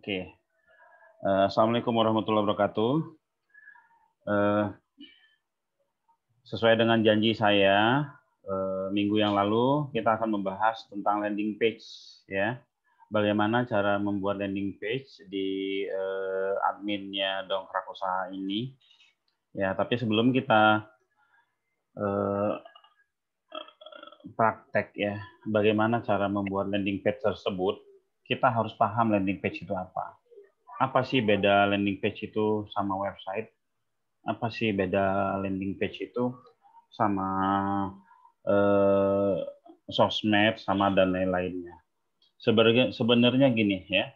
Oke. Assalamualaikum warahmatullahi wabarakatuh. Sesuai dengan janji saya, minggu yang lalu kita akan membahas tentang landing page, ya. Bagaimana cara membuat landing page di adminnya Dongkrak Usaha ini. Ya, tapi sebelum kita praktek ya, bagaimana cara membuat landing page tersebut, kita harus paham landing page itu apa. Apa sih beda landing page itu sama website? Apa sih beda landing page itu sama sosmed sama dan lain-lainnya. Sebenarnya gini ya.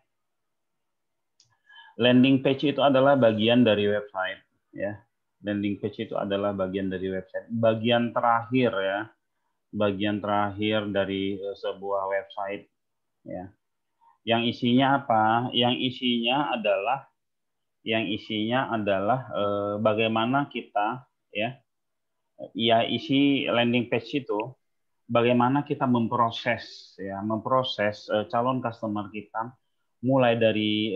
Landing page itu adalah bagian dari website ya. Landing page itu adalah bagian dari website. Bagian terakhir ya. Bagian terakhir dari sebuah website ya. Yang isinya apa? Yang isinya adalah bagaimana kita ya isi landing page itu bagaimana kita memproses calon customer kita mulai dari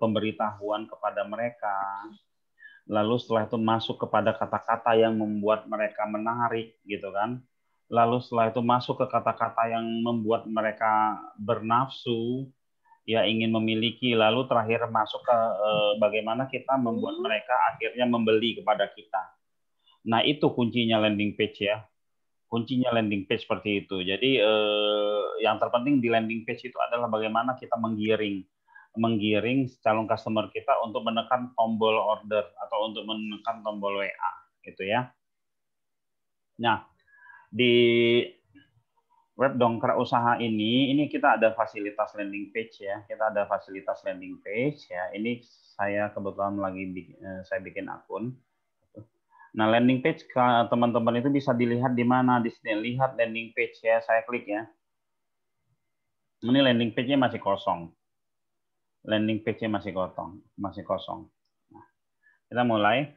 pemberitahuan kepada mereka, lalu setelah itu masuk kepada kata-kata yang membuat mereka menarik gitu kan, lalu setelah itu masuk ke kata-kata yang membuat mereka bernafsu ya ingin memiliki, lalu terakhir masuk ke bagaimana kita membuat mereka akhirnya membeli kepada kita. Nah itu kuncinya landing page ya. Kuncinya landing page seperti itu. Jadi yang terpenting di landing page itu adalah bagaimana kita menggiring calon customer kita untuk menekan tombol order atau untuk menekan tombol WA gitu ya. Nah, di web Dongkrak Usaha ini kita ada fasilitas landing page ya. Kita ada fasilitas landing page ya. Ini saya kebetulan saya bikin akun. Nah, landing page teman-teman itu bisa dilihat di mana? Di sini lihat landing page ya, saya klik ya. Ini landing page-nya masih kosong. Landing page-nya masih kosong. Nah, kita mulai.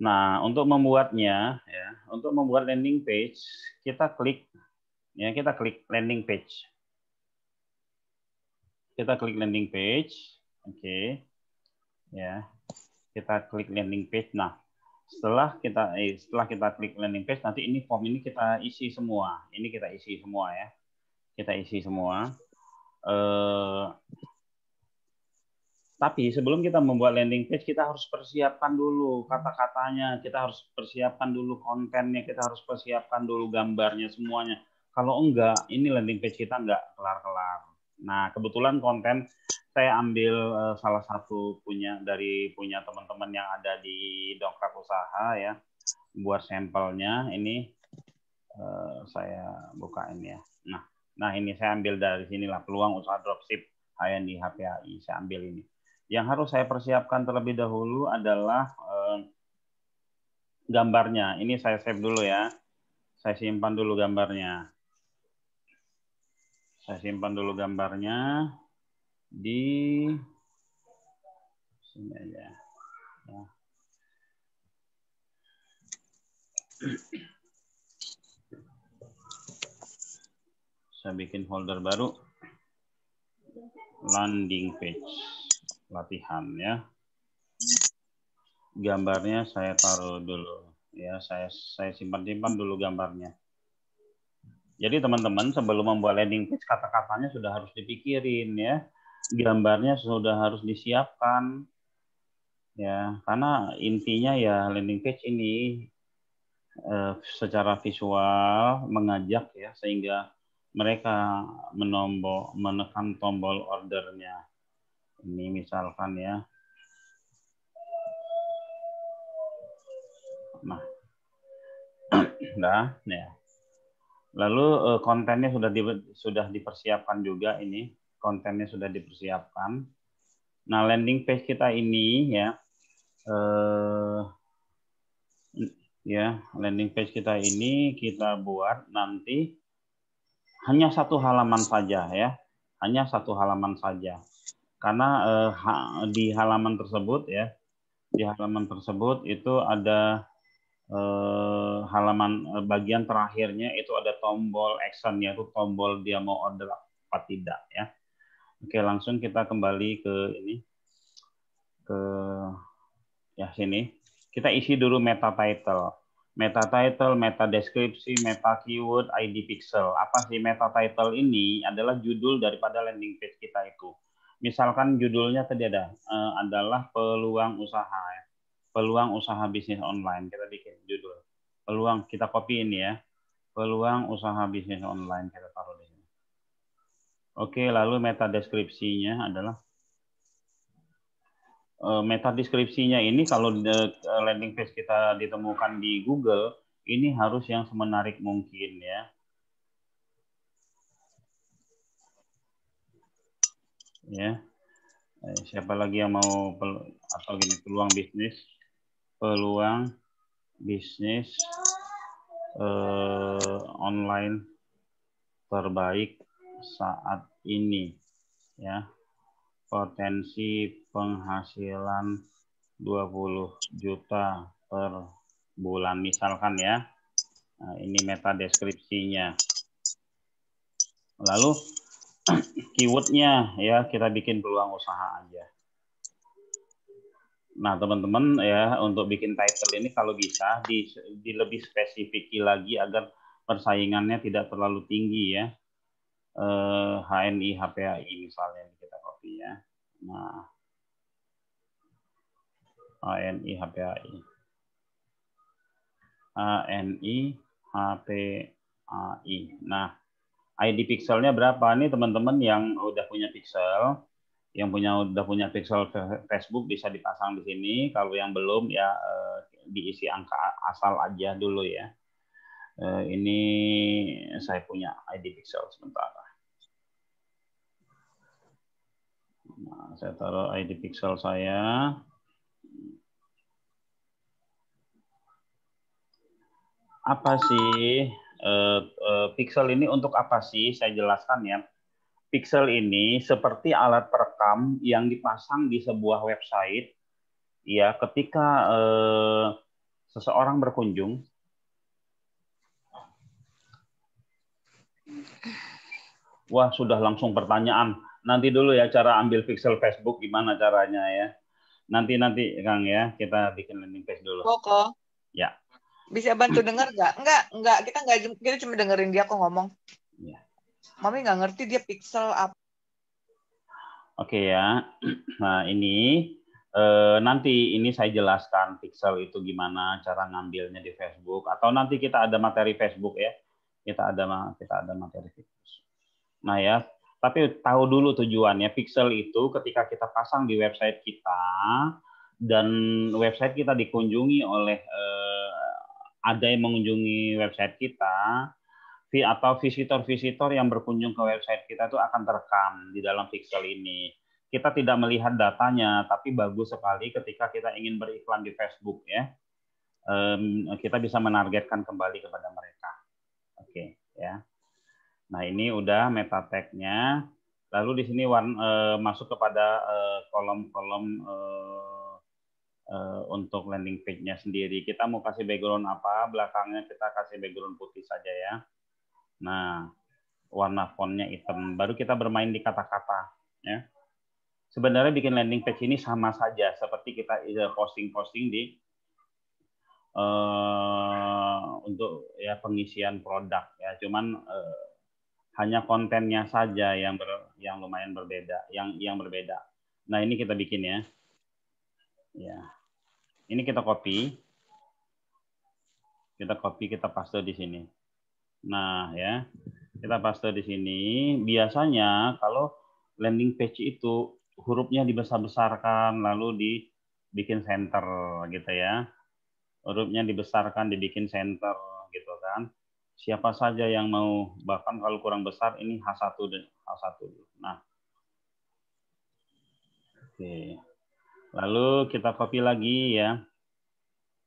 Nah, untuk membuatnya ya, untuk membuat landing page, kita klik landing page. Kita klik landing page. Oke. Ya. Kita klik landing page. Nah, setelah kita klik landing page, nanti ini form ini kita isi semua. Ini kita isi semua ya. Kita isi semua. Tapi sebelum kita membuat landing page, kita harus persiapkan dulu kata-katanya, kita harus persiapkan dulu kontennya, kita harus persiapkan dulu gambarnya semuanya. Kalau enggak, ini landing page kita enggak kelar-kelar. Nah, kebetulan konten saya ambil salah satu punya teman-teman yang ada di Dongkrak Usaha ya. Buat sampelnya ini saya bukain ya. Nah ini saya ambil dari sinilah peluang usaha dropship high-end di HPAI. Saya ambil ini. Yang harus saya persiapkan terlebih dahulu adalah gambarnya. Ini saya save dulu ya. Saya simpan dulu gambarnya. Saya simpan dulu gambarnya di sini aja. Ya. Saya bikin folder baru. Landing page. Latihan ya. Gambarnya saya taruh dulu ya, saya simpan dulu gambarnya. Jadi teman-teman sebelum membuat landing page kata-katanya sudah harus dipikirin ya, gambarnya sudah harus disiapkan ya, karena intinya ya landing page ini secara visual mengajak ya sehingga mereka menekan tombol ordernya. Ini misalkan ya. Nah, udah ya. Lalu kontennya sudah dipersiapkan juga ini, kontennya sudah dipersiapkan. Nah, landing page kita ini landing page kita ini kita buat nanti hanya satu halaman saja ya, hanya satu halaman saja. Karena di halaman tersebut itu ada halaman bagian terakhirnya itu ada tombol action, yaitu tombol dia mau order apa tidak ya. Oke, langsung kita kembali ke ini, ke ya sini. Kita isi dulu meta title. Meta title, meta deskripsi, meta keyword, ID pixel. Apa sih meta title ini? Adalah judul daripada landing page kita itu. Misalkan judulnya tadi ada adalah peluang usaha, ya. Peluang usaha bisnis online. Kita bikin judul. Peluang, kita copy ini ya. Peluang usaha bisnis online kita taruh di sini. Oke, lalu meta deskripsinya adalah meta deskripsinya ini kalau landing page kita ditemukan di Google, ini harus yang semenarik mungkin ya. Ya. Siapa lagi yang mau atau gini peluang bisnis online terbaik saat ini ya. Potensi penghasilan 20 juta per bulan misalkan ya. Nah, ini meta deskripsinya. Lalu keywordnya ya kita bikin peluang usaha aja. Nah teman-teman ya untuk bikin title ini kalau bisa di lebih spesifiki lagi agar persaingannya tidak terlalu tinggi ya. HNI HPAI misalnya kita copy ya. Nah HNI HPAI. HNI HPAI. Nah ID pixelnya berapa nih teman-teman yang udah punya pixel? Yang udah punya pixel Facebook bisa dipasang di sini. Kalau yang belum ya diisi angka asal aja dulu ya. Ini saya punya ID pixel sementara. Nah, saya taruh ID pixel saya. Apa sih pixel ini untuk apa sih? Saya jelaskan ya. Pixel ini seperti alat perekam yang dipasang di sebuah website. Ya, ketika seseorang berkunjung. Wah, sudah langsung pertanyaan. Nanti dulu ya cara ambil pixel Facebook gimana caranya ya. Nanti Kang ya, kita bikin landing page dulu. Koko. Ya. Bisa bantu dengar nggak? Enggak, kita cuma dengerin dia kok ngomong. Ya. Mami nggak ngerti dia pixel apa. Oke ya. Nah, ini nanti ini saya jelaskan pixel itu gimana cara ngambilnya di Facebook atau nanti kita ada materi Facebook ya. Kita ada materi Facebook. Nah ya, tapi tahu dulu tujuannya. Pixel itu ketika kita pasang di website kita dan website kita dikunjungi oleh ada yang mengunjungi website kita atau visitor-visitor yang berkunjung ke website kita itu akan terekam di dalam pixel ini. Kita tidak melihat datanya, tapi bagus sekali ketika kita ingin beriklan di Facebook ya. Kita bisa menargetkan kembali kepada mereka. Oke, ya. Nah, ini udah meta tag-nya. Lalu di sini masuk kepada kolom-kolom untuk landing page-nya sendiri. Kita mau kasih background apa? Belakangnya kita kasih background putih saja ya. Nah, warna fontnya hitam. Baru kita bermain di kata-kata. Ya. Sebenarnya bikin landing page ini sama saja seperti kita posting-posting di untuk ya pengisian produk ya. Cuman hanya kontennya saja yang lumayan berbeda, yang berbeda. Nah ini kita bikin ya. Ya, ini kita copy, kita paste di sini. Nah ya, kita paste di sini. Biasanya kalau landing page itu hurufnya dibesar-besarkan, lalu dibikin center gitu ya. Hurufnya dibesarkan, dibikin center gitu kan. Siapa saja yang mau, bahkan kalau kurang besar ini H1 dulu. Nah, oke. Lalu kita copy lagi ya.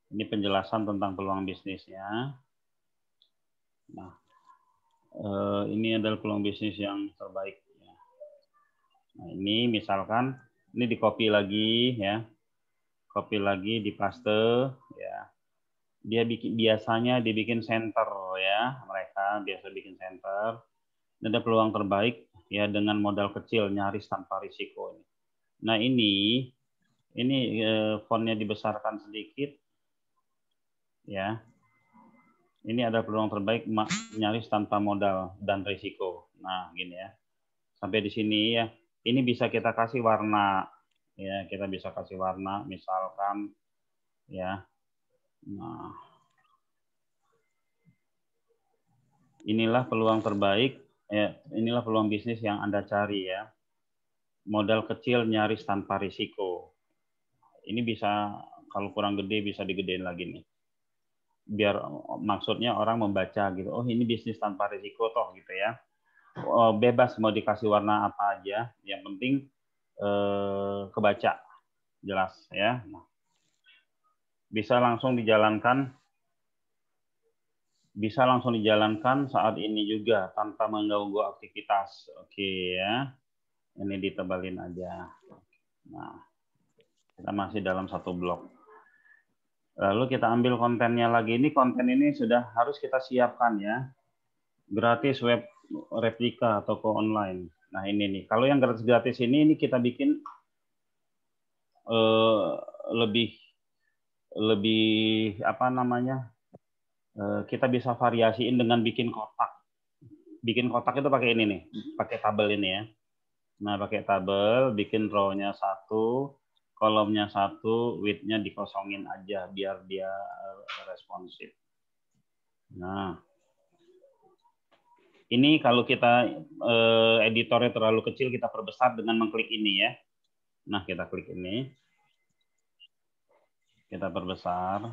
Ini penjelasan tentang peluang bisnisnya. Nah, ini adalah peluang bisnis yang terbaik. Nah, ini misalkan ini di copy lagi ya, copy lagi di paste ya. Dia biasanya dibikin center ya, mereka biasa bikin center. Ini ada peluang terbaik ya dengan modal kecil nyaris tanpa risiko. Nah ini fontnya dibesarkan sedikit, ya. Ini ada peluang terbaik nyaris tanpa modal dan risiko. Nah gini ya, sampai di sini ya. Ini bisa kita kasih warna, ya kita bisa kasih warna, misalkan, ya. Nah, inilah peluang terbaik, ya. Inilah peluang bisnis yang Anda cari ya. Modal kecil nyaris tanpa risiko. Ini bisa kalau kurang gede bisa digedein lagi nih. Biar maksudnya orang membaca gitu. Oh ini bisnis tanpa risiko toh gitu ya. Bebas mau dikasih warna apa aja. Yang penting kebaca jelas ya. Nah, bisa langsung dijalankan. Bisa langsung dijalankan saat ini juga tanpa mengganggu aktivitas. Oke ya. Ini ditebalin aja. Nah, kita masih dalam satu blok. Lalu kita ambil kontennya lagi. Ini konten ini sudah harus kita siapkan ya. Gratis web replika toko online. Nah ini nih. Kalau yang gratis-gratis ini kita bikin lebih apa namanya? Kita bisa variasiin dengan bikin kotak. Bikin kotak itu pakai ini nih, pakai tabel ini ya. Nah pakai tabel, bikin row-nya 1, kolomnya 1, width-nya dikosongin aja biar dia responsif. Nah, ini kalau kita editornya terlalu kecil, kita perbesar dengan mengklik ini ya. Nah, kita klik ini. Kita perbesar.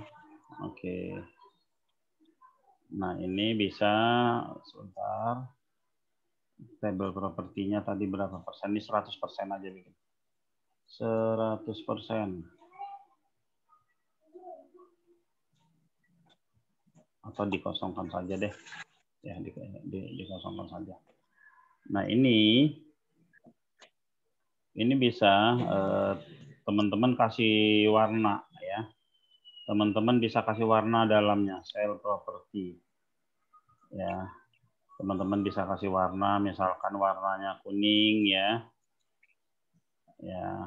Oke. Nah, ini bisa, sebentar. Table propertinya tadi berapa persen? Ini 100% aja bikin. 100%. Atau dikosongkan saja deh. Ya, dikosongkan saja. Nah, ini bisa teman-teman kasih warna ya. Teman-teman bisa kasih warna dalamnya, cell property. Ya. Teman-teman bisa kasih warna, misalkan warnanya kuning ya. Ya.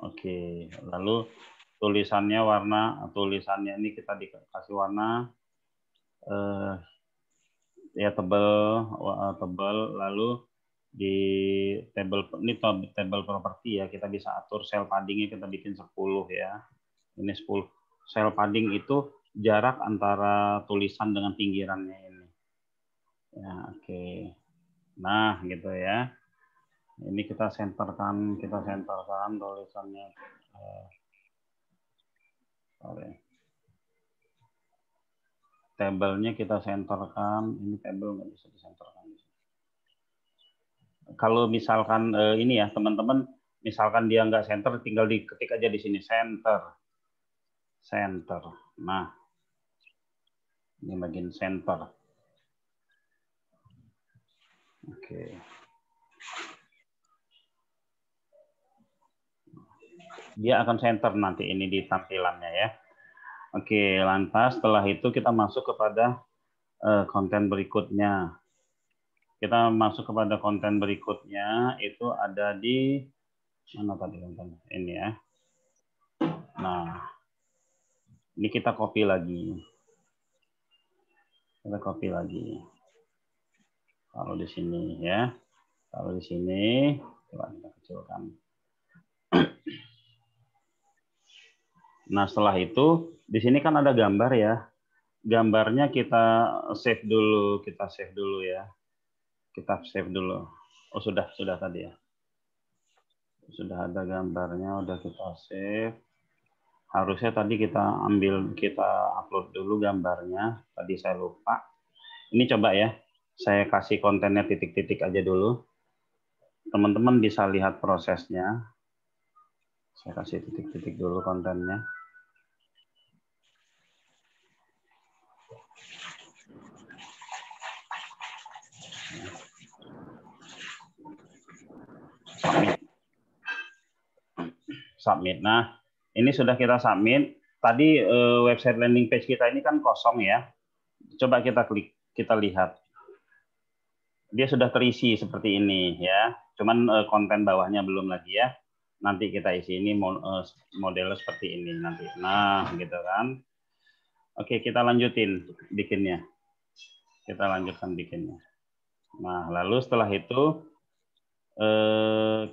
Oke, lalu tulisannya ini kita dikasih warna ya tebal, lalu di table property ya, kita bisa atur cell paddingnya, kita bikin 10 ya. Ini 10. Cell padding itu jarak antara tulisan dengan pinggirannya ini. Ya, oke. Nah, gitu ya. Ini kita senterkan tulisannya. Tabelnya kita senterkan. Ini tabel nggak bisa disenterkan. Kalau misalkan ini ya teman-teman, misalkan dia nggak center, tinggal diketik aja di sini center. Nah, ini bagian center. Oke. Dia akan center nanti ini di tampilannya ya. Oke, lantas setelah itu kita masuk kepada konten berikutnya. Kita masuk kepada konten berikutnya, itu ada di mana tadi konten? Ini ya. Nah, ini kita copy lagi. Kalau di sini ya. Kalau di sini, coba kita kecilkan. Nah, setelah itu di sini kan ada gambar ya. Gambarnya kita save dulu ya. Kita save dulu. Oh, sudah tadi ya. Sudah ada gambarnya, udah kita save. Harusnya tadi kita upload dulu gambarnya. Tadi saya lupa. Ini coba ya. Saya kasih kontennya titik-titik aja dulu. Teman-teman bisa lihat prosesnya. Saya kasih titik-titik dulu kontennya. Submit. Nah, ini sudah kita submit. Tadi website landing page kita ini kan kosong ya. Coba kita klik, kita lihat. dia sudah terisi seperti ini ya. Cuman konten bawahnya belum lagi ya. Nanti kita isi ini modelnya seperti ini nanti. Nah, gitu kan. Oke, kita lanjutin bikinnya. Kita lanjutkan bikinnya. Nah, lalu setelah itu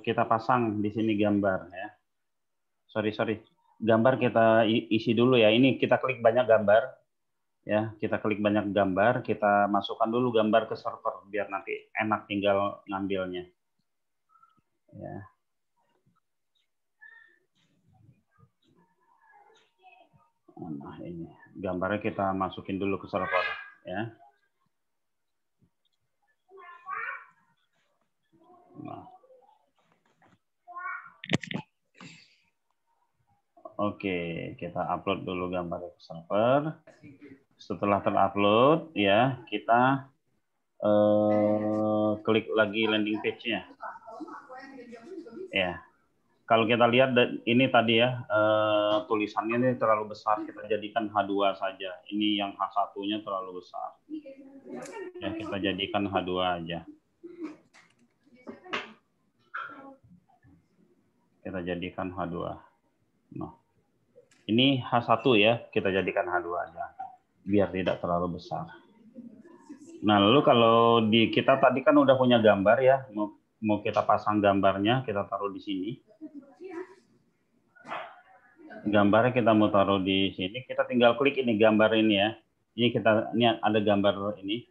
kita pasang di sini gambar ya. Sorry. Gambar kita isi dulu ya. Ini kita klik banyak gambar. Ya, kita klik banyak gambar, kita masukkan dulu gambar ke server biar nanti enak tinggal ngambilnya. Ya. Nah, ini gambarnya kita masukin dulu ke server ya. Nah. Oke, kita upload dulu gambarnya ke server. Setelah terupload ya, kita klik lagi landing page-nya. Ya. Kalau kita lihat ini tadi ya, tulisannya ini terlalu besar, kita jadikan H2 saja. Ini yang H1-nya terlalu besar. Ya, kita jadikan H2 aja. Kita jadikan H2. Nah, ini H1 ya, kita jadikan H2 aja. Biar tidak terlalu besar. Nah, lalu kalau kita tadi kan udah punya gambar ya, mau kita pasang gambarnya, kita taruh di sini. Gambarnya kita mau taruh di sini, kita tinggal klik ini gambar ini ya. Ini ada gambar ini,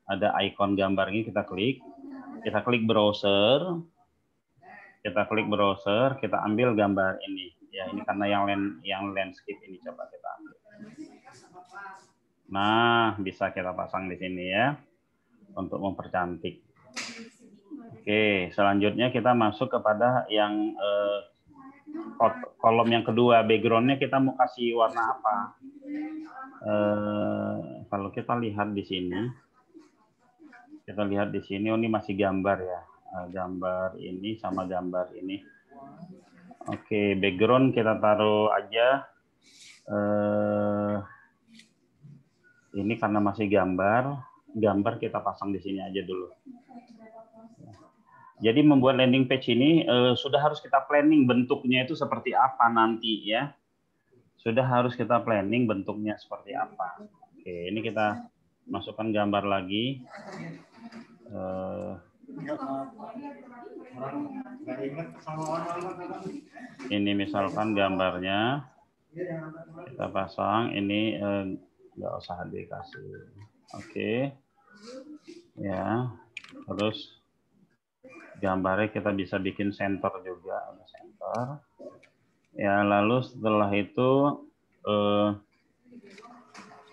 ada ikon gambar ini, kita klik browser, kita ambil gambar ini. Ya, ini karena yang landscape ini coba kita ambil. Nah, bisa kita pasang di sini ya untuk mempercantik. Oke, selanjutnya kita masuk kepada yang kolom yang kedua, background-nya kita mau kasih warna apa? Kalau kita lihat di sini, oh ini masih gambar ya, gambar ini sama gambar ini. Oke, background kita taruh aja. Ini karena masih gambar kita pasang di sini aja dulu. Jadi membuat landing page ini sudah harus kita planning bentuknya itu seperti apa nanti ya. Sudah harus kita planning bentuknya seperti apa. Oke, ini kita masukkan gambar lagi. Ini misalkan gambarnya kita pasang, ini nggak usah dikasih. Oke, ya. Terus gambarnya kita bisa bikin center juga, ada center. Ya, lalu setelah itu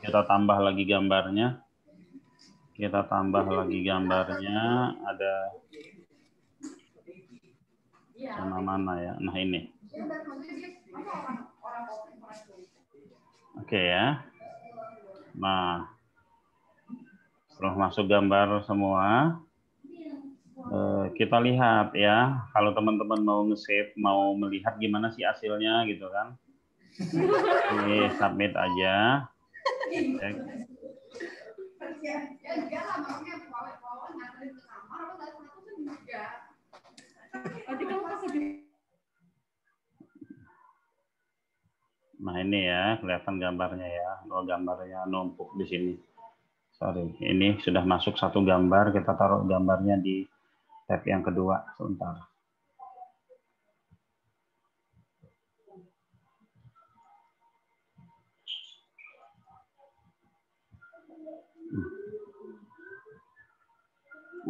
kita tambah lagi gambarnya. Ada mana ya? Nah, ini. Oke ya. Nah, setelah masuk gambar semua, kita lihat ya. Kalau teman-teman mau nge-save, mau melihat gimana sih hasilnya gitu kan. Ini submit aja. Cek. Nah, ini ya, kelihatan gambarnya ya. Oh, gambarnya numpuk di sini. Sorry, ini sudah masuk satu gambar, kita taruh gambarnya di tab yang kedua. Sebentar.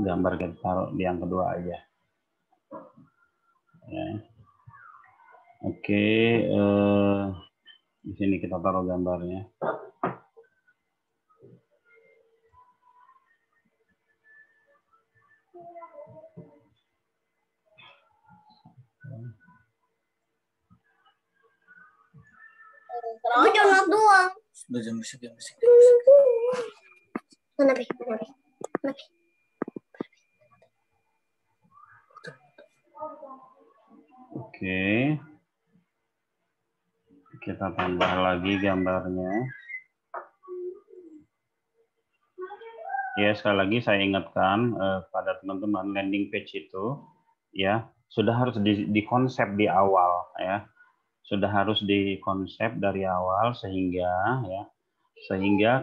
Gambar kita taruh di yang kedua aja. Ya. Oke, di sini kita taruh gambarnya. Aku cuma doang. Sudah jam musik. Mana Pi? Oke. Kita tambah lagi gambarnya. Ya, sekali lagi saya ingatkan pada teman-teman, landing page itu ya sudah harus dikonsep di awal ya. Sudah harus dikonsep dari awal sehingga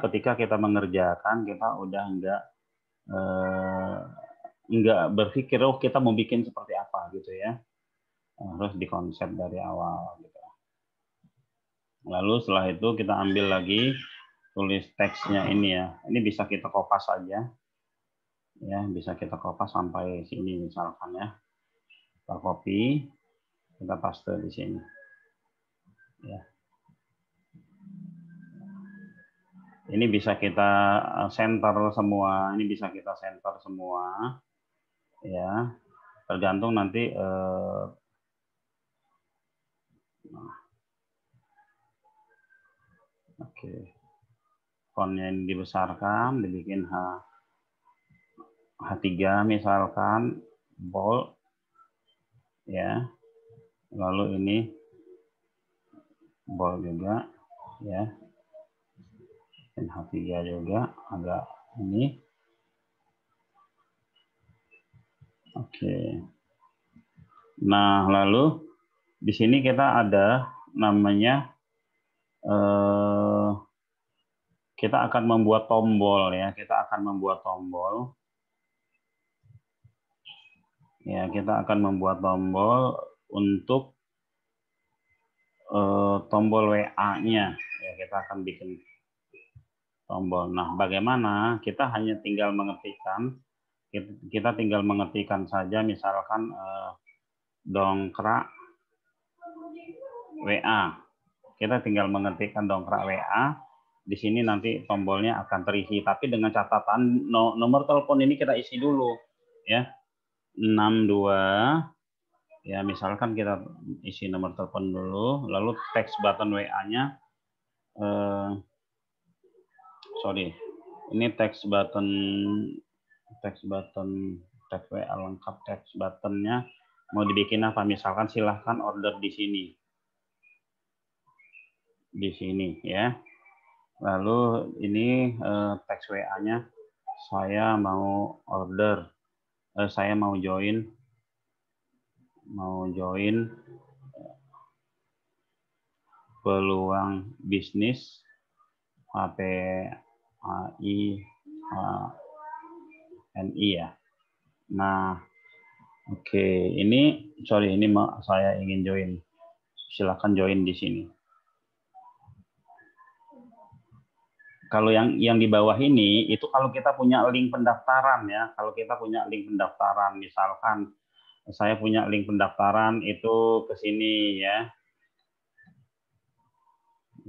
ketika kita mengerjakan kita udah enggak berpikir oh kita mau bikin seperti apa gitu ya. Harus dikonsep dari awal gitu. Lalu setelah itu kita ambil lagi tulis teksnya ini ya. Ini bisa kita kopas aja. Ya, bisa kita kopas sampai sini misalkan ya. Kita copy, kita paste di sini. Ya. Ini bisa kita center semua, ini bisa kita center semua. Ya. Tergantung nanti oke. Fontnya ini dibesarkan, dibikin H3 misalkan, bold. Ya. Lalu ini bold juga ya. Dan H3 juga agak ini. Oke. Nah, lalu di sini kita ada namanya kita akan membuat tombol ya. Kita akan membuat tombol. Ya, kita akan membuat tombol untuk tombol WA-nya. Ya, kita akan bikin tombol. Nah, bagaimana? Kita hanya tinggal mengetikkan. Kita tinggal mengetikkan saja, misalkan dongkrak WA. Kita tinggal mengetikkan dongkrak WA. Di sini nanti tombolnya akan terisi. Tapi dengan catatan nomor telepon ini kita isi dulu, ya 62. Ya, misalkan kita isi nomor telepon dulu, lalu text button WA-nya. Ini text button text WA lengkap, text buttonnya mau dibikin apa? Misalkan silahkan order di sini ya. Lalu ini teks WA-nya saya mau order, saya mau join peluang bisnis HPAI HNI ya. Nah, oke, ini saya ingin join. Silakan join di sini. Kalau yang di bawah ini itu kalau kita punya link pendaftaran ya. Kalau kita punya link pendaftaran, misalkan saya punya link pendaftaran itu ke sini ya.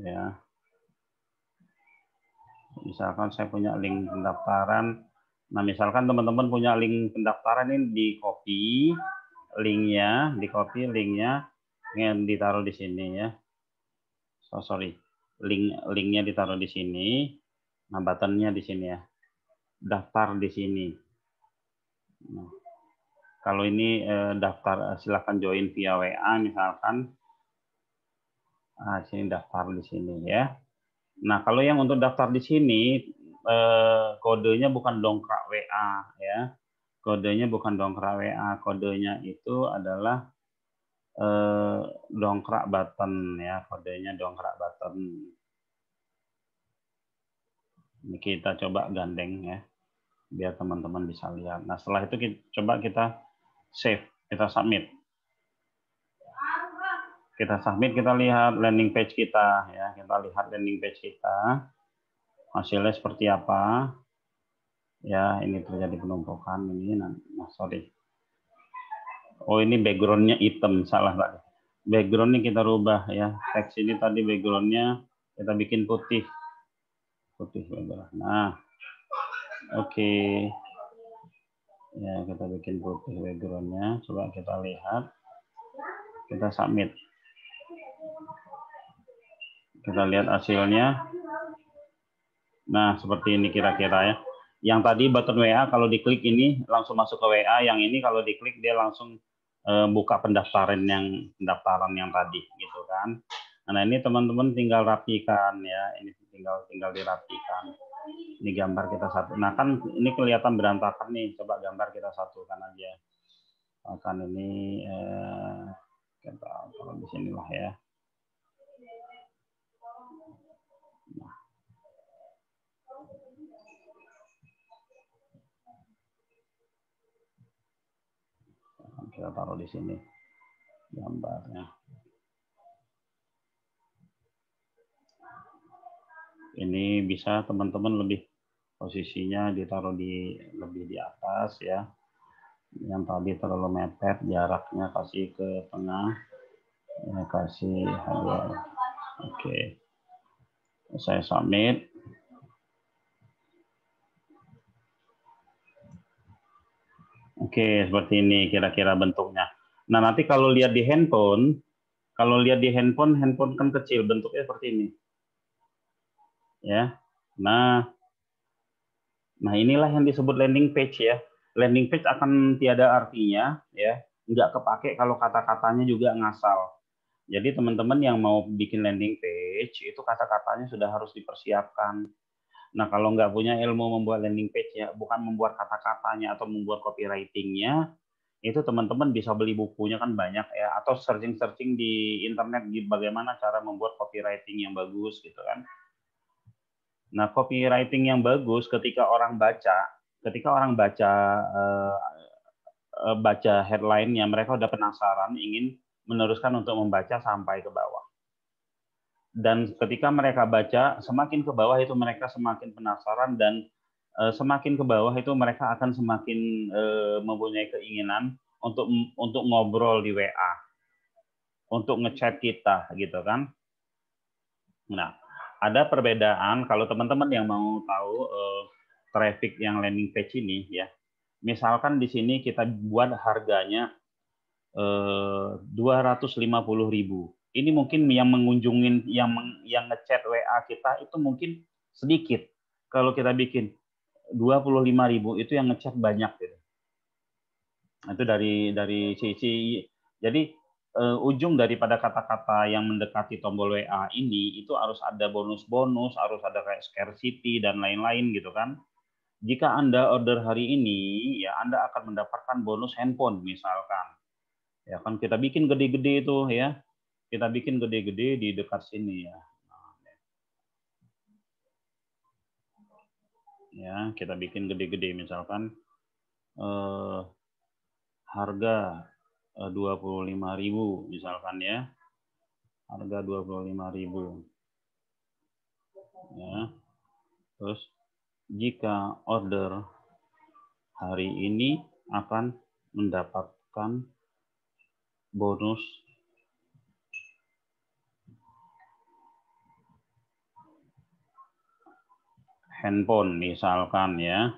Ya. Misalkan saya punya link pendaftaran. Nah, misalkan teman-teman punya link pendaftaran ini di-copy linknya, yang ditaruh di sini ya. Linknya ditaruh di sini. Nah, buttonnya di sini ya. Daftar di sini. Nah, kalau ini daftar, silakan join via WA misalkan. Nah, sini daftar di sini ya. Nah, kalau yang untuk daftar di sini kodenya bukan dongkrak WA ya. Kodenya bukan dongkrak WA, kodenya itu adalah dongkrak button ya, kodenya dongkrak button. Ini kita coba gandeng ya, biar teman-teman bisa lihat. Nah, setelah itu coba kita save, kita submit. Kita lihat landing page kita ya, hasilnya seperti apa. Ya, ini terjadi penumpukan ini. Oh, ini backgroundnya hitam, salah tadi. Backgroundnya kita rubah ya. Teks ini tadi backgroundnya kita bikin putih background. Nah, oke. Ya, kita bikin putih backgroundnya. Coba kita lihat. Kita submit. Kita lihat hasilnya. Nah, seperti ini kira-kira ya. Yang tadi button WA kalau diklik ini langsung masuk ke WA, yang ini kalau diklik dia langsung buka pendaftaran yang tadi gitu kan. Nah, ini teman-teman tinggal rapikan ya. Ini tinggal dirapikan. Ini gambar kita satu. Nah kan ini kelihatan berantakan nih. Coba gambar kita satukan aja. Akan ini kita taruh di sinilah ya. Nah. Kita taruh di sini gambarnya. Ini bisa teman-teman lebih posisinya ditaruh lebih di atas ya. Yang tadi terlalu mepet, jaraknya kasih ke tengah. Ya, kasih hadiah. Oke. Saya submit. Oke, seperti ini kira-kira bentuknya. Nah, nanti kalau lihat di handphone, handphone kan kecil, bentuknya seperti ini. Ya. Nah inilah yang disebut landing page ya. Landing page akan tiada artinya ya, nggak kepake kalau kata-katanya juga ngasal. Jadi teman-teman yang mau bikin landing page itu kata-katanya sudah harus dipersiapkan. Nah kalau nggak punya ilmu membuat landing page ya, bukan membuat kata-katanya atau membuat copywritingnya, itu teman-teman bisa beli bukunya kan banyak ya, atau searching-searching di internet bagaimana cara membuat copywriting yang bagus gitu kan. Nah, copywriting yang bagus ketika orang baca headline-nya, mereka udah penasaran, ingin meneruskan untuk membaca sampai ke bawah. Dan ketika mereka baca, semakin ke bawah itu mereka semakin penasaran, dan semakin ke bawah itu mereka akan semakin mempunyai keinginan untuk ngobrol di WA, untuk ngechat kita, gitu kan. Nah, ada perbedaan kalau teman-teman yang mau tahu traffic yang landing page ini ya. Misalkan di sini kita buat harganya 250.000. Ini mungkin yang mengunjungin yang ngechat WA kita itu mungkin sedikit. Kalau kita bikin 25.000 itu yang ngechat banyak gitu. Itu dari sisi, jadi ujung daripada kata-kata yang mendekati tombol WA ini itu harus ada bonus-bonus, harus ada kayak scarcity dan lain-lain gitu kan. Jika Anda order hari ini, ya Anda akan mendapatkan bonus handphone misalkan. Ya kan kita bikin gede-gede itu ya. Kita bikin gede-gede di dekat sini ya. Ya, kita bikin gede-gede misalkan harga 25.000 misalkan ya. Harga 25.000. Ya. Terus jika order hari ini akan mendapatkan bonus handphone misalkan ya.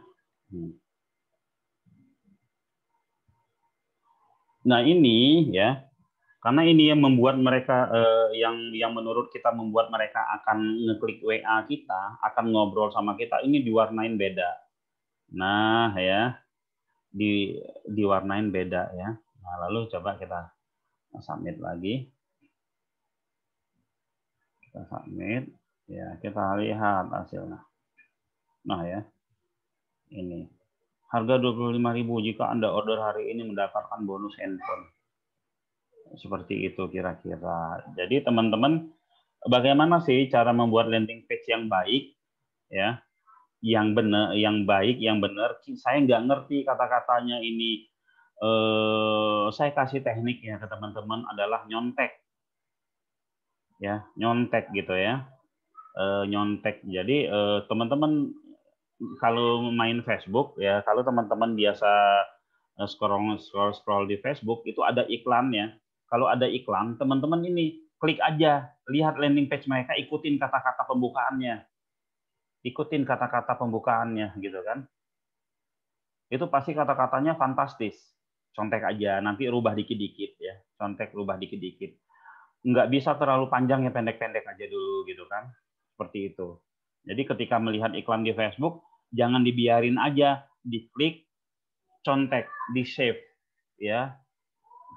Nah ini ya, karena ini yang membuat mereka yang menurut kita membuat mereka akan ngeklik WA kita, akan ngobrol sama kita, ini diwarnain beda. Nah ya, diwarnain beda ya. Nah lalu coba kita submit lagi. Kita submit, ya kita lihat hasilnya. Nah ya, ini harga 25.000 jika Anda order hari ini mendapatkan bonus handphone. Seperti itu kira-kira. Jadi teman-teman, bagaimana sih cara membuat landing page yang baik ya, yang benar, yang baik, yang benar? Saya nggak ngerti kata-katanya ini. Saya kasih teknik ya ke teman-teman adalah nyontek, ya nyontek gitu ya, nyontek. Jadi teman-teman kalau main Facebook ya, kalau teman-teman biasa scroll di Facebook itu ada iklannya. Kalau ada iklan, teman-teman ini klik aja, lihat landing page mereka, ikutin kata-kata pembukaannya. Ikutin kata-kata pembukaannya gitu kan. Itu pasti kata-katanya fantastis. Contek aja, nanti rubah dikit-dikit ya. Contek rubah dikit-dikit. Nggak bisa terlalu panjang ya, pendek-pendek aja dulu gitu kan. Seperti itu. Jadi ketika melihat iklan di Facebook, jangan dibiarin aja, diklik, contek, di save, ya,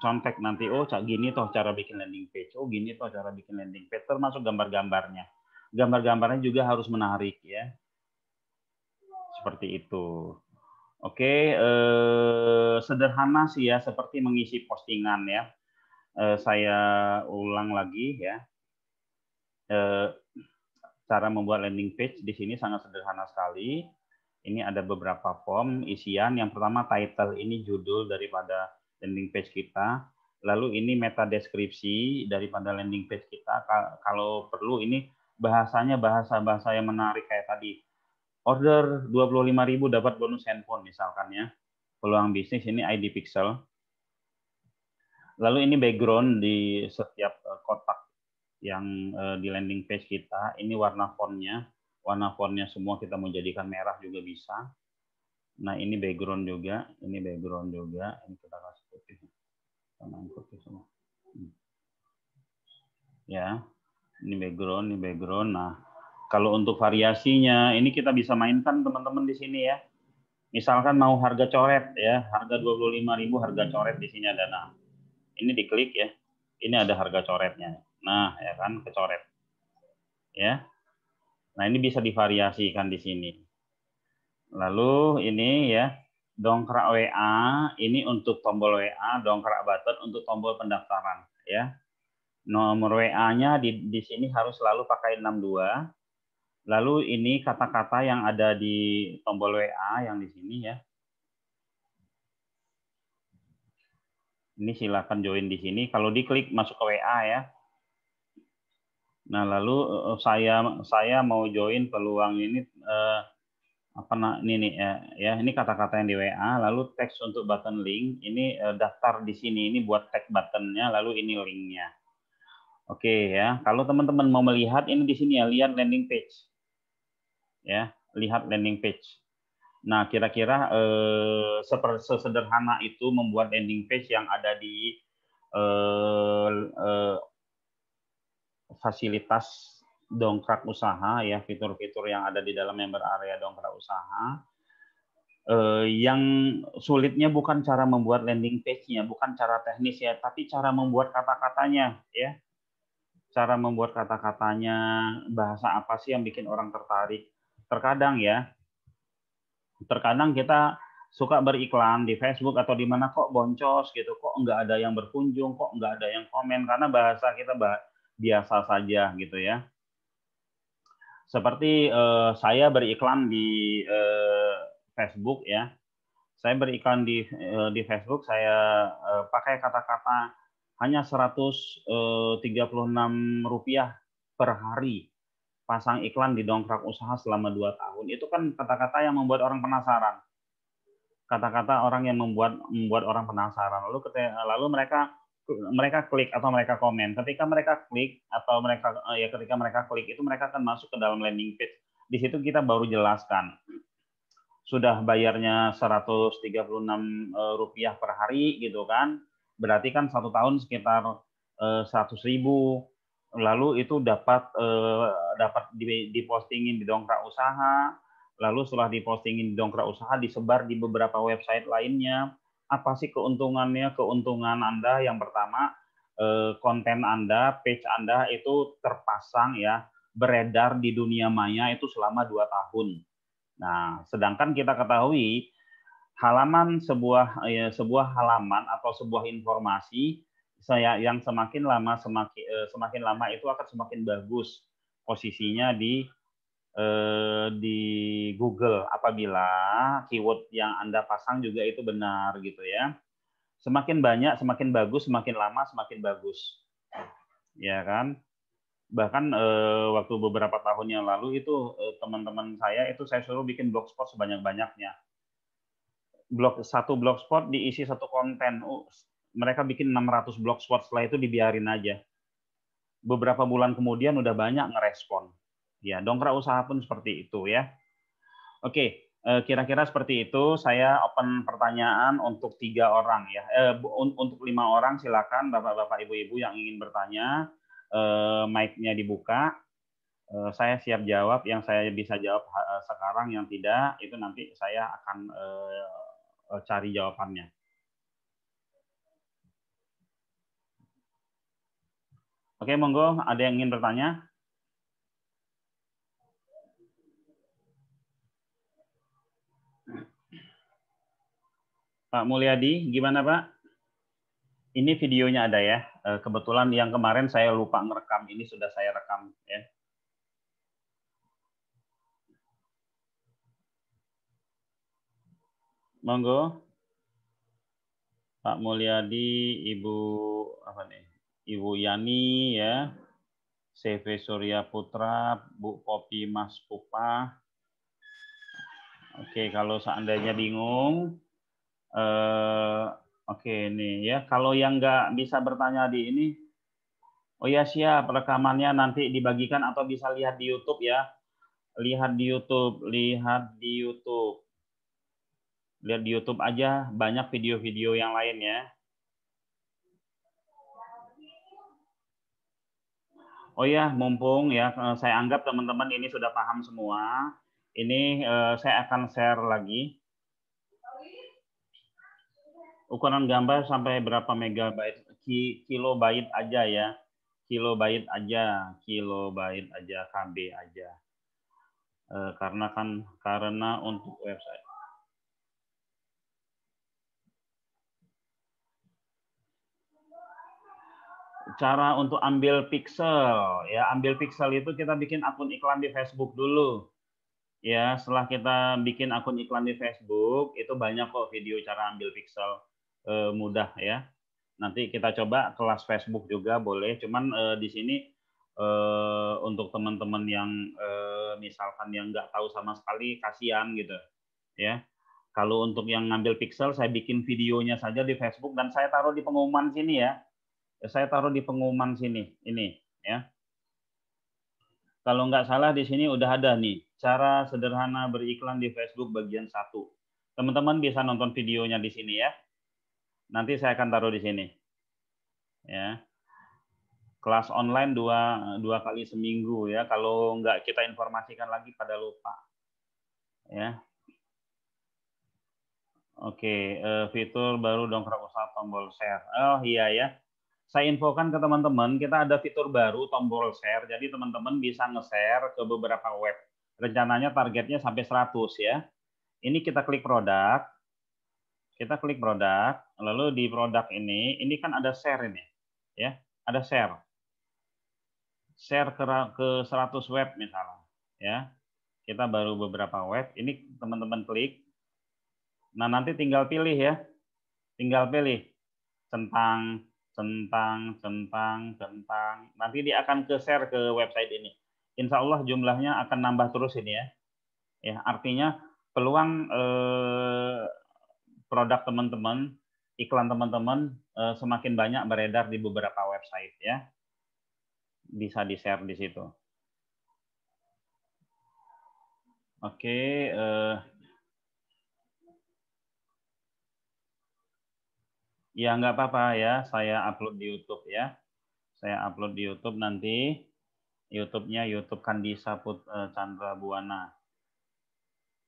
contek nanti, oh gini toh cara bikin landing page, oh gini toh cara bikin landing page, termasuk gambar-gambarnya. Gambar-gambarnya juga harus menarik ya. Seperti itu. Oke, sederhana sih ya, seperti mengisi postingan ya. Saya ulang lagi ya. Cara membuat landing page di sini sangat sederhana sekali. Ini ada beberapa form isian. Yang pertama title, ini judul daripada landing page kita. Lalu ini meta deskripsi daripada landing page kita. Kalau perlu ini bahasanya bahasa-bahasa yang menarik kayak tadi. Order 25.000 dapat bonus handphone misalkan ya. Peluang bisnis ini ID pixel. Lalu ini background di setiap kotak yang di landing page kita. Ini warna fontnya. Warna fontnya semua kita mau jadikan merah juga bisa. Nah ini background juga. Ini background juga. Ini kita kasih putih. Sama yang putih semua. Ya, ini background, ini background. Nah, kalau untuk variasinya, ini kita bisa mainkan teman-teman di sini ya. Misalkan mau harga coret ya, harga 25.000 harga coret di sini ada. Nah, ini diklik ya. Ini ada harga coretnya. Nah, ya kan kecoret. Ya. Nah, ini bisa divariasikan di sini. Lalu ini ya, dongkrak WA, ini untuk tombol WA, dongkrak button untuk tombol pendaftaran ya. Nomor WA-nya di sini harus selalu pakai 62. Lalu ini kata-kata yang ada di tombol WA yang di sini ya. Ini silakan join di sini. Kalau diklik masuk ke WA ya. Nah, lalu saya mau join peluang ini ini nih ya, ini kata-kata yang di WA, lalu teks untuk button link, ini daftar di sini, ini buat tag buttonnya, lalu ini linknya. Oke ya, kalau teman-teman mau melihat ini di sini ya, lihat landing page. Ya, lihat landing page. Nah, kira-kira sesederhana itu membuat landing page yang ada di fasilitas dongkrak usaha ya, fitur-fitur yang ada di dalam member area dongkrak usaha. Yang sulitnya bukan cara membuat landing page-nya, bukan cara teknis ya, tapi cara membuat kata-katanya ya. Cara membuat kata-katanya, bahasa apa sih yang bikin orang tertarik. Terkadang kita suka beriklan di Facebook atau di mana kok boncos gitu, kok nggak ada yang berkunjung, kok nggak ada yang komen, karena bahasa kita biasa saja gitu ya. Seperti saya beriklan di Facebook ya. Saya beriklan di Facebook, saya pakai kata-kata hanya Rp136 per hari. Pasang iklan di dongkrak usaha selama 2 tahun. Itu kan kata-kata yang membuat orang penasaran. Kata-kata orang yang membuat orang penasaran. Lalu mereka klik atau mereka komen. Ketika mereka klik atau ketika mereka klik itu mereka akan masuk ke dalam landing page. Di situ kita baru jelaskan. Sudah bayarnya Rp136 per hari gitu kan, berarti kan 1 tahun sekitar 100.000. Lalu itu dapat dipostingin di dongkrak usaha, lalu setelah dipostingin di dongkrak usaha disebar di beberapa website lainnya. Apa sih keuntungannya? Keuntungan Anda yang pertama, konten Anda, page Anda itu terpasang ya, beredar di dunia maya itu selama 2 tahun. Nah, sedangkan kita ketahui sebuah halaman atau sebuah informasi yang semakin lama itu akan semakin bagus posisinya di Google apabila keyword yang Anda pasang juga itu benar gitu ya. Semakin banyak, semakin bagus, semakin lama, semakin bagus. Ya kan? Bahkan waktu beberapa tahun yang lalu itu teman-teman saya itu saya suruh bikin blogspot sebanyak-banyaknya. Satu blogspot diisi satu konten. Mereka bikin 600 blogspot, setelah itu dibiarin aja. Beberapa bulan kemudian udah banyak ngerespon. Ya, dongkrak usaha pun seperti itu ya. Oke, kira-kira seperti itu. Saya open pertanyaan untuk 3 orang ya. Untuk 5 orang silakan Bapak-bapak, Ibu-ibu yang ingin bertanya. Mic-nya dibuka, saya siap jawab. Yang saya bisa jawab sekarang, yang tidak itu nanti saya akan cari jawabannya. Oke, monggo, ada yang ingin bertanya? Pak Mulyadi, gimana Pak? Ini videonya ada ya. Kebetulan yang kemarin saya lupa ngerekam, ini sudah saya rekam ya. Monggo. Pak Mulyadi, Ibu apa nih? Ibu Yani ya. CV Surya Putra, Bu Popi Mas Pupa. Oke, kalau seandainya bingung, oke nih ya. Kalau yang nggak bisa bertanya di ini, oh ya siap, rekamannya nanti dibagikan atau bisa lihat di YouTube ya. Lihat di YouTube, lihat di YouTube. Lihat di YouTube aja, banyak video-video yang lain ya. Oh ya, mumpung ya, saya anggap teman-teman ini sudah paham semua. Ini saya akan share lagi. Ukuran gambar sampai berapa megabyte? Kilobyte aja ya. Kilobyte aja, KB aja. Karena untuk website. Cara untuk ambil pixel ya, ambil pixel itu kita bikin akun iklan di Facebook dulu. Ya, setelah kita bikin akun iklan di Facebook, itu banyak kok video cara ambil pixel mudah ya. Nanti kita coba kelas Facebook juga boleh. Cuman di sini untuk teman-teman yang misalkan yang nggak tahu sama sekali, kasihan gitu ya. Kalau untuk yang ngambil pixel, saya bikin videonya saja di Facebook dan saya taruh di pengumuman sini ya. Saya taruh di pengumuman sini, ini ya. Kalau nggak salah di sini udah ada nih, cara sederhana beriklan di Facebook bagian 1. Teman-teman bisa nonton videonya di sini ya. Nanti saya akan taruh di sini. Ya. Kelas online dua kali seminggu ya. Kalau nggak kita informasikan lagi pada lupa. Ya. Oke, fitur baru dongkrak usaha tombol share. Oh iya ya. Saya infokan ke teman-teman, kita ada fitur baru tombol share. Jadi teman-teman bisa nge-share ke beberapa web. Rencananya targetnya sampai 100 ya. Ini kita klik produk. Kita klik produk, lalu di produk ini kan ada share ini. Ya, ada share. Share ke 100 web misalnya, ya. Kita baru beberapa web, ini teman-teman klik. Nah, nanti tinggal pilih ya. Tinggal pilih centang. Nanti dia akan ke share ke website ini. Insya Allah jumlahnya akan nambah terus ini ya. Ya, artinya peluang produk teman-teman, iklan teman-teman semakin banyak beredar di beberapa website ya. Bisa di-share di situ. Oke, ya nggak apa-apa ya, saya upload di YouTube ya. Saya upload di YouTube nanti. YouTube-nya YouTube Kandisa Chandra Buana.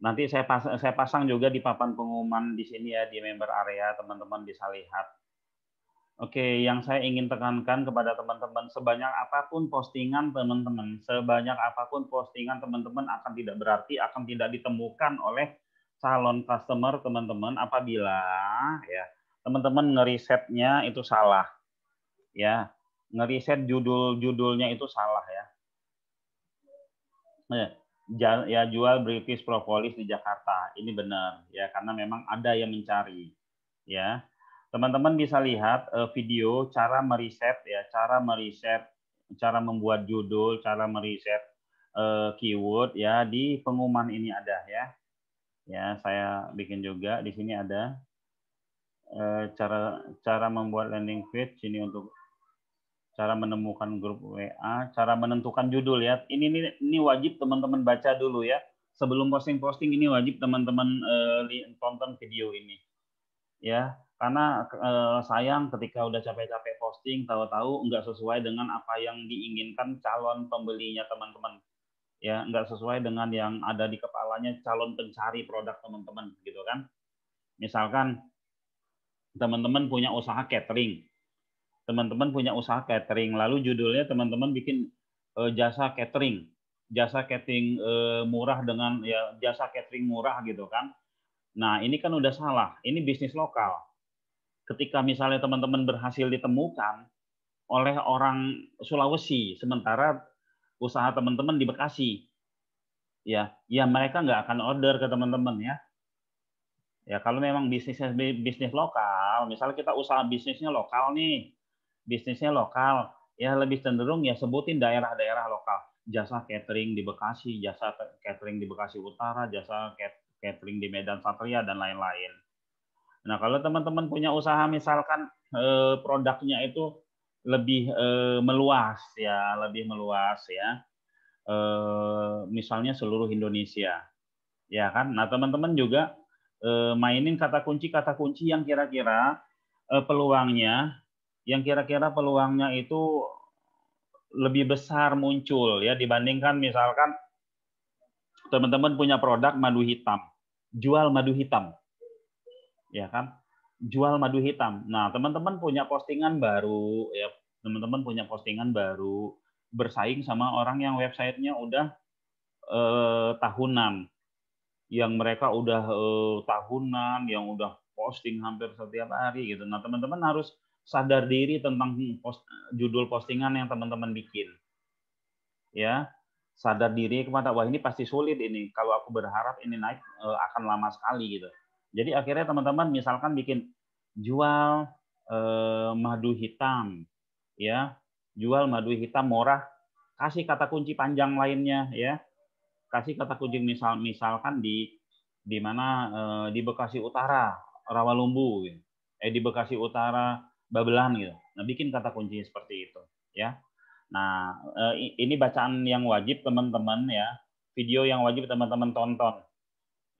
Nanti saya pasang juga di papan pengumuman di sini ya, di member area, teman-teman bisa lihat. Oke, yang saya ingin tekankan kepada teman-teman, sebanyak apapun postingan teman-teman, akan tidak berarti, akan tidak ditemukan oleh calon customer teman-teman apabila ya teman-teman ngerisetnya itu salah. Ya, ngeriset judulnya itu salah ya. Ya jual British Propolis di Jakarta. Ini benar ya, karena memang ada yang mencari ya. Teman-teman bisa lihat video cara meriset ya, cara membuat judul, cara meriset keyword ya, di pengumuman ini ada ya. Ya, saya bikin juga di sini ada cara membuat landing page ini untuk cara menemukan grup WA, cara menentukan judul ya. Ini wajib teman-teman baca dulu ya. Sebelum posting-posting ini wajib teman-teman tonton video ini. Ya, karena sayang ketika udah capek-capek posting, tahu-tahu nggak sesuai dengan apa yang diinginkan calon pembelinya teman-teman. Ya, nggak sesuai dengan yang ada di kepalanya calon pencari produk teman-teman, gitu kan. Misalkan teman-teman punya usaha catering. Lalu judulnya teman-teman bikin jasa catering murah dengan ya jasa catering murah gitu kan. Nah, ini kan udah salah. Ini bisnis lokal. Ketika misalnya teman-teman berhasil ditemukan oleh orang Sulawesi, sementara usaha teman-teman di Bekasi, ya mereka nggak akan order ke teman-teman ya. Ya kalau memang bisnisnya bisnis lokal, misalnya kita usaha bisnisnya lokal nih, ya lebih cenderung ya sebutin daerah-daerah lokal. Jasa catering di Bekasi, jasa catering di Bekasi Utara, jasa catering di Medan Satria dan lain-lain. Nah kalau teman-teman punya usaha misalkan produknya itu lebih meluas ya, misalnya seluruh Indonesia, ya kan? Nah teman-teman juga mainin kata kunci yang kira-kira peluangnya itu lebih besar muncul ya dibandingkan misalkan teman-teman punya produk madu hitam, jual madu hitam, ya kan? Jual madu hitam. Nah teman-teman punya postingan baru, ya teman-teman punya postingan baru bersaing sama orang yang websitenya udah tahunan. Yang mereka udah tahunan, yang udah posting hampir setiap hari gitu. Nah, teman-teman harus sadar diri tentang judul postingan yang teman-teman bikin. Ya, sadar diri kepada wah ini pasti sulit ini. Kalau aku berharap ini naik akan lama sekali gitu. Jadi akhirnya teman-teman misalkan bikin jual madu hitam, ya, jual madu hitam murah, kasih kata kunci panjang lainnya, ya. Kasih kata kunci misalkan di mana di Bekasi Utara Rawalumbu gitu. Di Bekasi Utara Babelan gitu. Nah, bikin kata kunci seperti itu ya. Nah, ini bacaan yang wajib teman-teman ya. Video yang wajib teman-teman tonton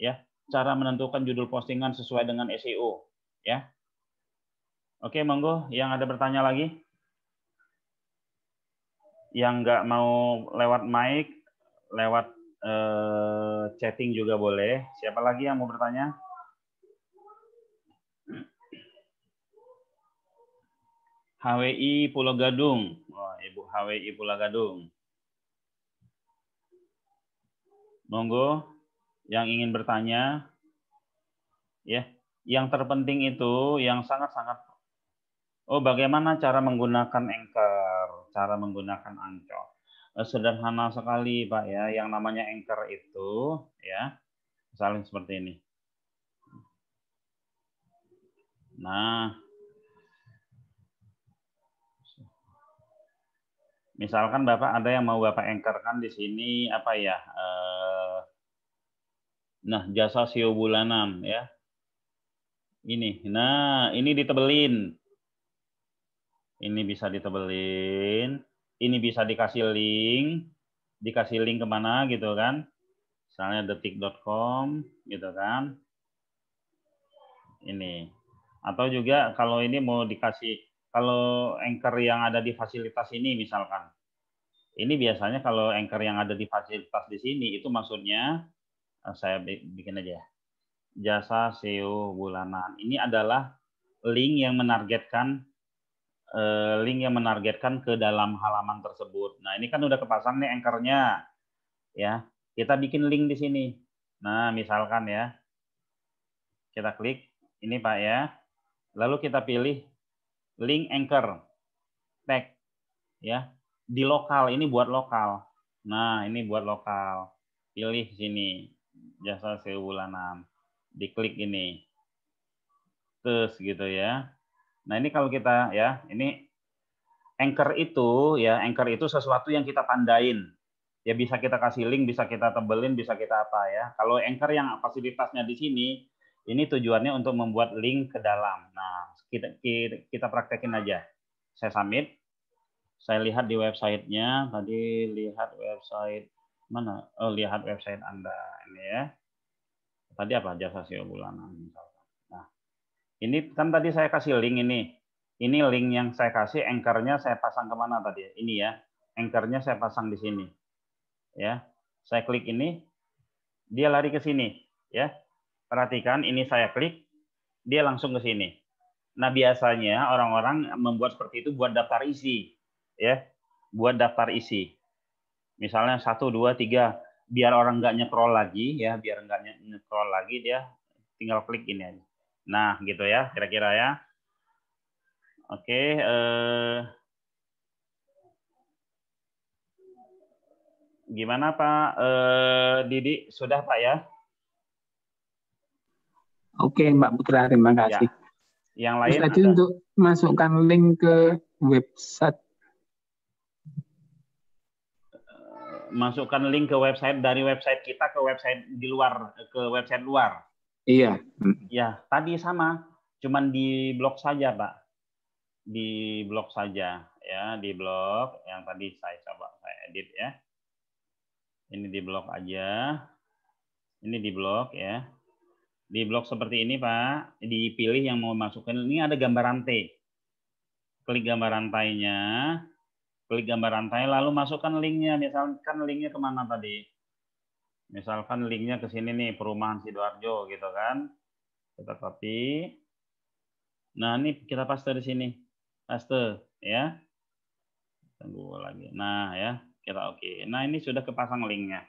ya. Cara menentukan judul postingan sesuai dengan SEO ya. Oke, monggo yang ada bertanya lagi. Yang nggak mau lewat mic, lewat chatting juga boleh. Siapa lagi yang mau bertanya? HWI Pulau Gadung. Wah, Ibu HWI Pulau Gadung. Monggo yang ingin bertanya. Ya, yang terpenting itu yang sangat-sangat bagaimana cara menggunakan Anchor, cara menggunakan Anchor. Sederhana sekali, Pak ya. Yang namanya Anchor itu ya, misalnya seperti ini. Nah, misalkan Bapak ada yang mau Bapak anchorkan di sini apa ya? Nah, jasa SEO bulanan ya. Ini. Nah, ini ditebelin. Ini bisa ditebelin. Ini bisa dikasih link. Dikasih link kemana gitu kan. Misalnya detik.com gitu kan. Ini. Atau juga kalau ini mau dikasih, kalau anchor yang ada di fasilitas ini misalkan. Ini biasanya kalau anchor yang ada di fasilitas di sini itu maksudnya saya bikin aja ya. Jasa SEO bulanan. Ini adalah link yang menargetkan ke dalam halaman tersebut. Nah, ini kan udah kepasang nih anchor-nya. Ya. Kita bikin link di sini. Nah, misalkan ya. Kita klik ini Pak ya. Lalu kita pilih link anchor. Tag ya. Di lokal, ini buat lokal. Nah, ini buat lokal. Pilih sini. Jasa SEO bulanan. Diklik ini. Terus gitu ya. Nah, ini kalau kita ya, ini anchor itu sesuatu yang kita tandain. Ya bisa kita kasih link, bisa kita tebelin, bisa kita apa ya. Kalau anchor yang fasilitasnya di sini, ini tujuannya untuk membuat link ke dalam. Nah, kita praktekin aja. Saya submit. Saya lihat di websitenya, tadi lihat website mana? Oh, lihat website Anda ini ya. Tadi apa? Jasa SEO bulanan misalkan. Nah, ini kan tadi saya kasih link ini. Ini link yang saya kasih, anchor-nya saya pasang kemana tadi? Ini ya, anchor-nya saya pasang di sini. Ya, saya klik ini, dia lari ke sini. Ya, perhatikan, ini saya klik, dia langsung ke sini. Nah, biasanya orang-orang membuat seperti itu buat daftar isi. Ya, buat daftar isi. Misalnya 1, 2, 3, biar orang nggak nyekrol lagi, ya, biar nggak nyekrol lagi, dia tinggal klik ini aja. Nah, gitu ya, kira-kira ya. Oke, gimana Pak Didi? Sudah Pak ya? Oke, Mbak Putra, terima kasih. Yang lain Terus tadi ada? untuk masukkan link ke website. Masukkan link ke website dari website kita ke website di luar, ke website luar. Iya. Ya, tadi sama, cuman di blok saja Pak. Di blok saja ya, di blok yang tadi saya coba saya edit ya. Ini di blok aja. Ini di blok ya. Di blok seperti ini Pak, dipilih yang mau masukkan. Ini ada gambar rantai. Klik gambar rantainya. Klik gambar rantai, lalu masukkan linknya. Misalkan linknya kemana tadi? Misalkan linknya ke sini nih, Perumahan Sidoarjo gitu kan. Kita copy. Nah ini kita paste di sini. Paste ya. Tunggu lagi. Nah ya, kita oke. Nah ini sudah kepasang linknya.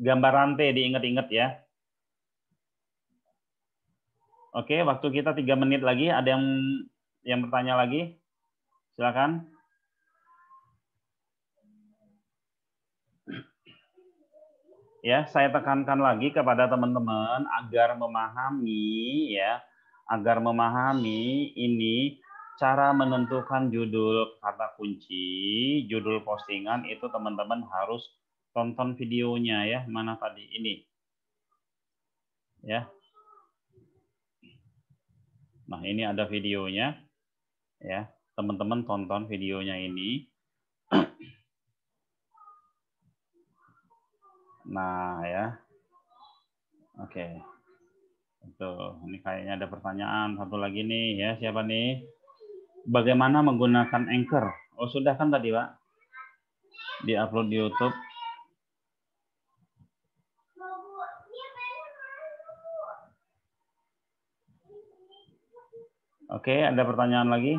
Gambar rantai diingat-ingat ya. Oke, waktu kita 3 menit lagi. Ada yang bertanya lagi? Silakan. Ya, saya tekankan lagi kepada teman-teman agar memahami ya, agar memahami ini cara menentukan judul kata kunci, judul postingan itu teman-teman harus tonton videonya ya. Mana tadi ini? Ya. Nah, ini ada videonya ya. Teman-teman tonton videonya ini. Nah, ya. Oke. Tuh, ini kayaknya ada pertanyaan satu lagi nih ya. Siapa nih? Bagaimana menggunakan Anchor? Oh, sudah kan tadi, Pak? Di-upload di YouTube. Oke, ada pertanyaan lagi?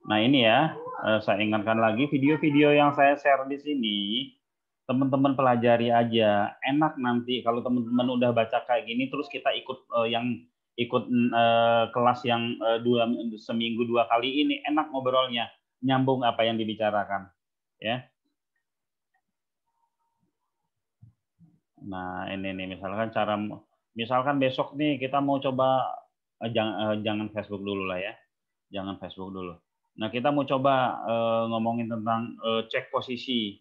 Nah, ini ya, saya ingatkan lagi video-video yang saya share di sini, teman-teman pelajari aja. Enak nanti kalau teman-teman udah baca kayak gini, terus kita ikut kelas yang seminggu 2 kali ini, enak ngobrolnya, nyambung apa yang dibicarakan, ya. Nah, ini nih misalkan besok nih kita mau coba jangan Facebook dulu lah ya, jangan Facebook dulu. Nah, kita mau coba ngomongin tentang cek posisi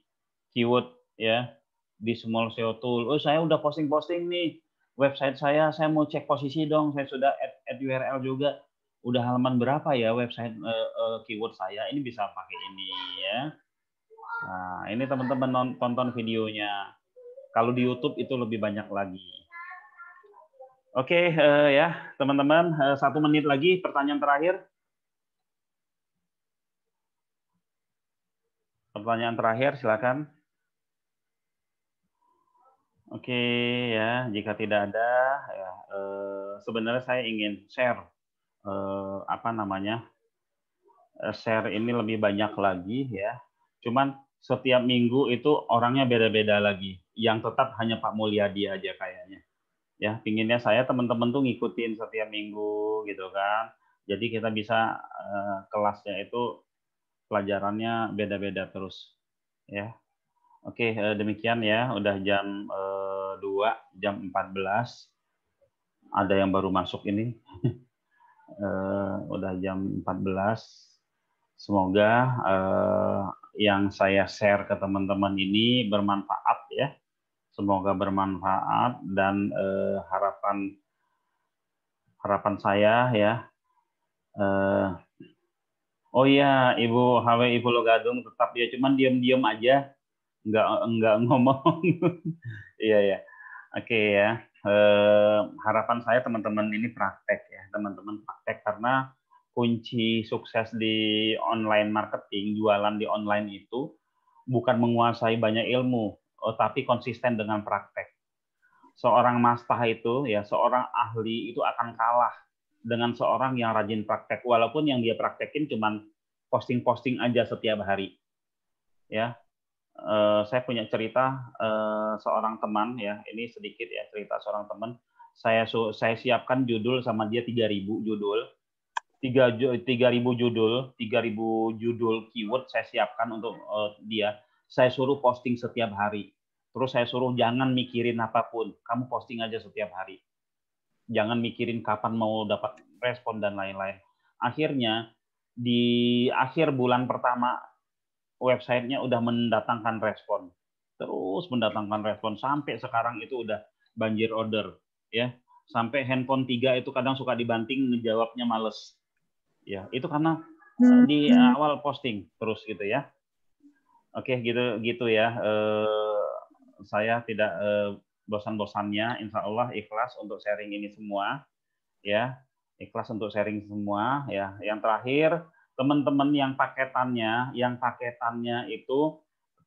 keyword ya di Small SEO Tool. Oh, saya udah posting-posting nih website saya mau cek posisi dong. Saya sudah add URL juga. Udah halaman berapa ya website keyword saya? Ini bisa pakai ini ya. Nah, ini teman-teman tonton videonya. Kalau di YouTube itu lebih banyak lagi. Oke, ya teman-teman, 1 menit lagi pertanyaan terakhir. Pertanyaan terakhir, silakan. Oke, ya, jika tidak ada, ya, sebenarnya saya ingin share, share ini lebih banyak lagi, ya. Cuman setiap minggu itu orangnya beda-beda lagi. Yang tetap hanya Pak Mulyadi aja kayaknya. Ya, pinginnya saya teman-teman tuh ngikutin setiap minggu, gitu kan. Jadi kita bisa kelasnya itu pelajarannya beda-beda terus ya. Oke, demikian ya, udah jam 2, jam 14. Ada yang baru masuk ini. Udah jam 14. Semoga yang saya share ke teman-teman ini bermanfaat ya. Semoga bermanfaat dan harapan saya ya. Oh iya, Ibu HW Ibu Logadung tetap ya, cuman diam-diam aja, nggak ngomong. Iya ya, oke ya. Harapan saya teman-teman ini praktek ya, teman-teman praktek karena kunci sukses di online marketing, jualan di online itu bukan menguasai banyak ilmu, tapi konsisten dengan praktek. Seorang mastah itu ya, seorang ahli itu akan kalah dengan seorang yang rajin praktek, walaupun yang dia praktekin cuman posting-posting aja setiap hari, ya. saya punya cerita seorang teman ya, ini sedikit ya cerita seorang teman. Saya siapkan judul sama dia 3.000 judul. 3.000 judul, 3.000 judul keyword saya siapkan untuk dia. Saya suruh posting setiap hari. Terus saya suruh jangan mikirin apapun, kamu posting aja setiap hari. Jangan mikirin kapan mau dapat respon dan lain-lain. Akhirnya di akhir bulan pertama websitenya udah mendatangkan respon, terus mendatangkan respon sampai sekarang itu udah banjir order, ya. Sampai handphone 3 itu kadang suka dibanting, ngejawabnya males, ya. Itu karena di awal posting terus gitu ya. Oke, gitu ya. Saya tidak bosan-bosannya, insya Allah ikhlas untuk sharing ini semua, ya. Ikhlas untuk sharing semua, ya. Yang terakhir, teman-teman yang paketannya itu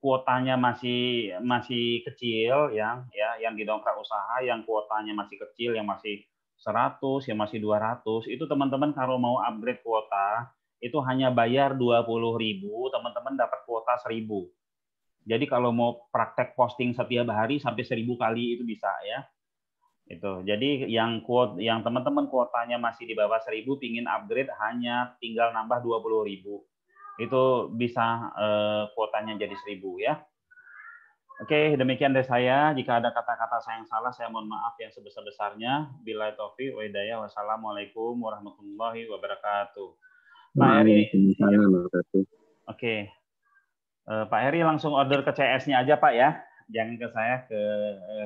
kuotanya masih kecil, yang didongkrak usaha, yang kuotanya masih kecil, yang masih 100, yang masih 200, itu teman-teman kalau mau upgrade kuota itu hanya bayar 20.000, teman-teman dapat kuota 1.000. Jadi kalau mau praktek posting setiap hari sampai 1.000 kali itu bisa ya. Itu. Jadi yang teman-teman kuotanya masih di bawah 1.000 pingin upgrade hanya tinggal nambah 20.000. Itu bisa kuotanya jadi 1.000 ya. Oke, demikian dari saya. Jika ada kata-kata saya yang salah, saya mohon maaf yang sebesar-besarnya. Billahi taufiq wa hidayah. Wassalamualaikum warahmatullahi wabarakatuh. Pak Heri. Oke. Pak Heri langsung order ke CS-nya aja Pak ya. Jangan ke saya, ke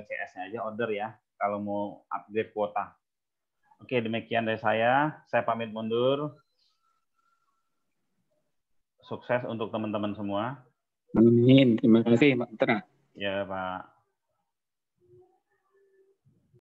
CS-nya aja order ya. Kalau mau upgrade kuota. Oke, demikian dari saya. Saya pamit mundur. Sukses untuk teman-teman semua. Amin. Terima kasih, Pak Putra. Ya, Pak.